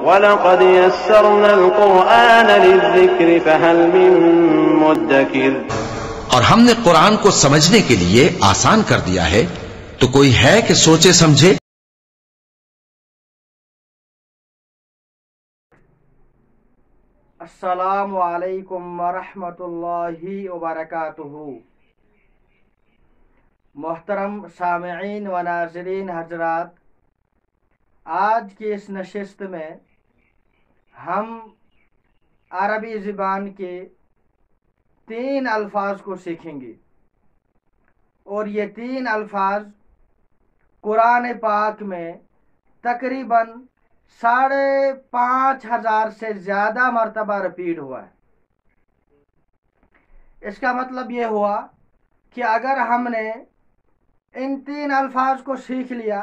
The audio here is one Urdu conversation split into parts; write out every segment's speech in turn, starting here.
وَلَقَدْ يَسَّرْنَا الْقُرْآنَ لِلذِّكْرِ فَهَلْ مِن مُّدَّكِرٍ۔ اور ہم نے قرآن کو سمجھنے کے لیے آسان کر دیا ہے، تو کوئی ہے کہ سوچے سمجھے؟ السلام علیکم ورحمۃ اللہ وبرکاتہ۔ محترم سامعین و ناظرین حضرات، آج کی اس نشست میں ہم عربی زبان کے 3 الفاظ کو سیکھیں گے، اور یہ 3 الفاظ قرآن پاک میں تقریباً 5,500 سے زیادہ مرتبہ رپیٹ ہوا ہے۔ اس کا مطلب یہ ہوا کہ اگر ہم نے ان 3 الفاظ کو سیکھ لیا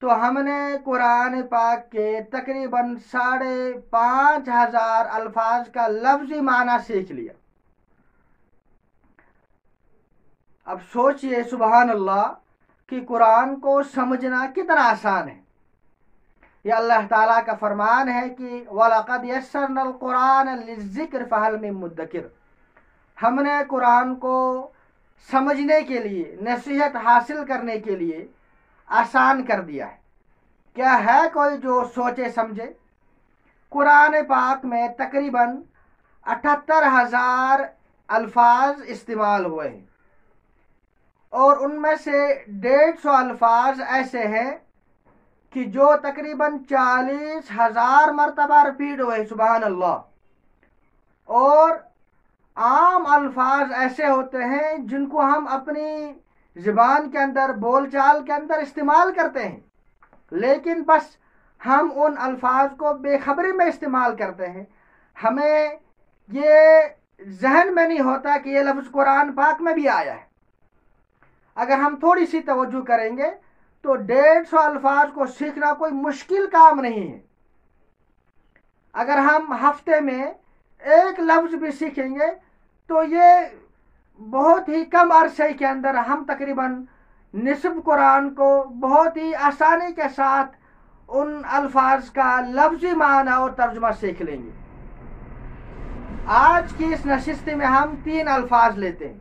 تو ہم نے قرآن پاک کے تقریباً 5,500 الفاظ کا لفظی معنی سیکھ لیا۔ اب سوچئے سبحان اللہ کہ قرآن کو سمجھنا کتنا آسان ہے۔ یہ اللہ تعالیٰ کا فرمان ہے کہ وَلَقَدْ يَسَّرْنَا الْقُرْآنَ لِلذِّكْرِ فَهَلْ مِن مُّدَّكِرٍ۔ ہم نے قرآن کو سمجھنے کے لیے، نصیحت حاصل کرنے کے لیے آسان کر دیا ہے۔ کیا ہے کوئی جو سوچے سمجھے؟ قرآن پاک میں تقریباً 78,000 الفاظ استعمال ہوئے ہیں، اور ان میں سے 150 الفاظ ایسے ہیں کہ جو تقریباً 40,000 مرتبہ رپیٹ ہوئے، سبحان اللہ۔ اور عام الفاظ ایسے ہوتے ہیں جن کو ہم اپنی زبان کے اندر، بول چال کے اندر استعمال کرتے ہیں، لیکن بس ہم ان الفاظ کو بے خبری میں استعمال کرتے ہیں۔ ہمیں یہ ذہن میں نہیں ہوتا کہ یہ لفظ قرآن پاک میں بھی آیا ہے۔ اگر ہم تھوڑی سی توجہ کریں گے تو 150 الفاظ کو سیکھنا کوئی مشکل کام نہیں ہے۔ اگر ہم ہفتے میں 1 لفظ بھی سیکھیں گے تو یہ بہت ہی کم عرصے کے اندر ہم تقریباً نصف قرآن کو بہت ہی آسانی کے ساتھ ان الفاظ کا لفظی معنی اور ترجمہ سیکھ لیں گے۔ آج کی اس نشست میں ہم 3 الفاظ لیتے ہیں،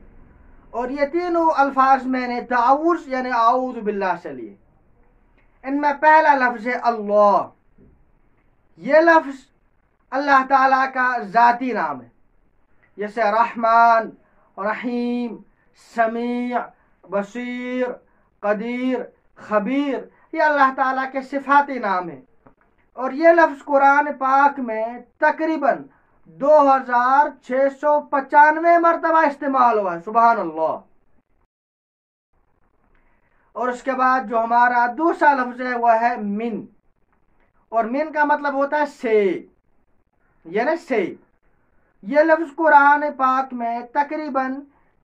اور یہ تینوں الفاظ میں نے تعوذ یعنی اعوذ باللہ سے لیے۔ ان میں پہلا لفظ ہے اللہ۔ یہ لفظ اللہ تعالیٰ کا ذاتی نام ہے، جیسے رحمان، رحیم، سمیع، بصیر، قدیر، خبیر، یہ اللہ تعالیٰ کے صفاتی نام ہیں، اور یہ لفظ قرآن پاک میں تقریباً 2,695 مرتبہ استعمال ہوا ہے، سبحان اللہ۔ اور اس کے بعد جو ہمارا دوسرا لفظ ہے وہ ہے من، اور من کا مطلب ہوتا ہے سے، یعنی سے۔ یہ لفظ قرآن پاک میں تقریباً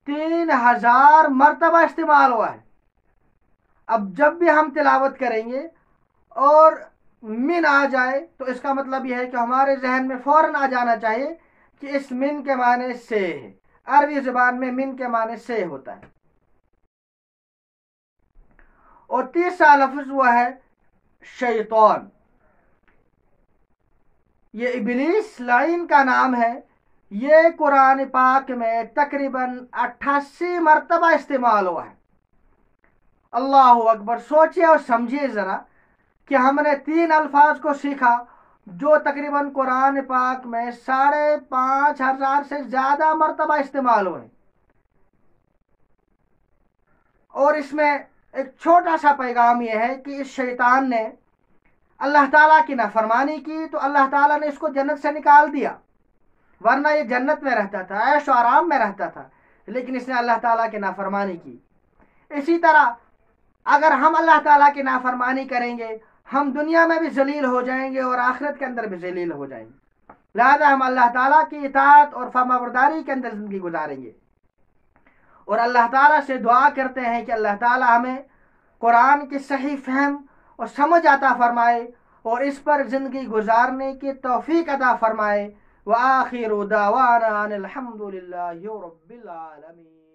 3,000 مرتبہ استعمال ہوا ہے۔ اب جب بھی ہم تلاوت کریں گے اور من آ جائے تو اس کا مطلب یہ ہے کہ ہمارے ذہن میں فوراً آ جانا چاہیے کہ اس من کے معنی سے ہے۔ عربی زبان میں من کے معنی سے ہوتا ہے۔ اور تیسرا لفظ وہ ہے شیطان۔ یہ ابلیس لعین کا نام ہے۔ یہ قرآن پاک میں تقریباً 88 مرتبہ استعمال ہوا ہے۔ اللہ اکبر۔ سوچئے اور سمجھیے ذرا کہ ہم نے 3 الفاظ کو سیکھا جو تقریباً قرآن پاک میں 5,500 سے زیادہ مرتبہ استعمال ہوئے، اور اس میں ایک چھوٹا سا پیغام یہ ہے کہ اس شیطان نے اللہ تعالیٰ کی نافرمانی کی تو اللہ تعالیٰ نے اس کو جنت سے نکال دیا، ورنہ یہ جنت میں رہتا تھا، عیش و آرام میں رہتا تھا، لیکن اس نے اللہ تعالیٰ کی نافرمانی کی۔ اسی طرح اگر ہم اللہ تعالیٰ کی نافرمانی کریں گے ہم دنیا میں بھی ذلیل ہو جائیں گے اور آخرت کے اندر بھی ذلیل ہو جائیں گے۔ لہذا ہم اللہ تعالیٰ کی اطاعت اور فرمانبرداری کے اندر زندگی گزاریں گے، اور اللہ تعالیٰ سے دعا کرتے ہیں کہ اللہ تعالیٰ ہمیں قرآن کی صحیح فہم اور سمجھ عطا فرمائے اور اس پر زندگی گزارنے کی توفیق عطا فرمائے۔ وآخر دعوانا ان الحمد للہ رب العالمین۔